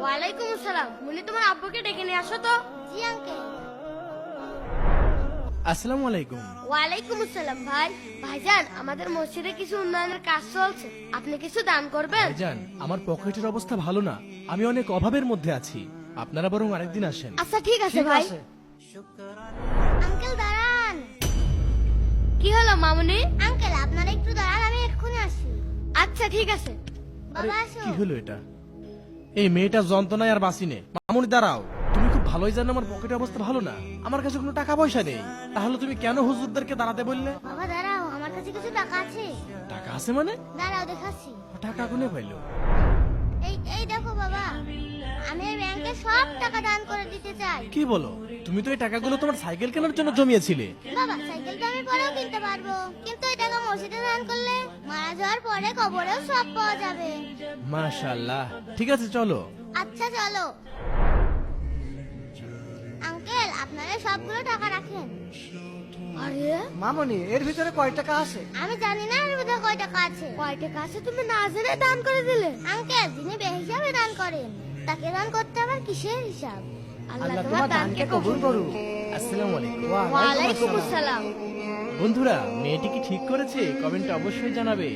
ওয়ালাইকুম আসসালাম। মুনি তোমার আব্বুকে ডেকে নিয়ে আসো তো। জি আঙ্কেল। আসসালামু আলাইকুম। ওয়ালাইকুম আসসালাম। ভাই ভাইজান, আমাদের মসজিদে কিছু উন্নয়নের কাজ চলছে, আপনি কিছু দান করবেন? ভাইজান, আমার পকেটের অবস্থা ভালো না, আমি অনেক অভাবের মধ্যে আছি, আপনারা বরং আরেকদিন আসেন। আচ্ছা ঠিক আছে ভাই। আঙ্কেল দাঁড়ান। কি হলো মামুনি? আঙ্কেল আপনারা একটু দাঁড়ান, আমি এক্ষুনি আসি। আচ্ছা ঠিক আছে। আরে, বাবা আসো। কি হলো এটা? এই মেয়েটা যন্ত্রণায় আর বাঁচি নে। মামুনি দাঁড়াও, তুমি খুব ভালোই জানো আমার পকেটের অবস্থা ভালো না, আমার কাছে কোনো টাকা পয়সা নেই, তাহলে তুমি কেন হুজুরদেরকে দাঁড়াতে বললে? বাবা দাঁড়াও, আমার কাছে কিছু টাকা আছে। টাকা আছে মানে? দাঁড়াও দেখাচ্ছি। টাকা কোনে পাইলো? এই দেখো বাবা, আমি এই ব্যাংকে সব টাকা দান করে দিতে চাই। কি বলো? তুমি তো এই টাকাগুলো তোমার সাইকেল কেনার জন্য জমিয়েছিলে। বাবা সাইকেল তো আমি পরেও কিনতে পারবো, কিন্তু এই টাকা মসজিদে দান করলে মারা যাওয়ার পরে কবরেও সব পাওয়া যাবে। মাশাআল্লাহ, ঠিক আছে চলো। আচ্ছা চলো। আঙ্কেল আপনারা সবগুলো টাকা রাখেন। আরে মামনি, এর ভিতরে কয় টাকা আছে? আমি জানি না এর মধ্যে কয় টাকা আছে। কয় টাকা আছে তুমি না জেনে দান করে দিলে? আঙ্কেল যিনি বেহিসাবে দান করেন তাকে দান করতে আবার কিসের হিসাব? আল্লাহ আল্লাহ তোমার দানকে কবুল করুক। আসসালামু আলাইকুম। ওয়ালাইকুম আসসালাম। বন্ধুরা, মেয়েটি কি ঠিক করেছে? কমেন্টে অবশ্যই জানাবে।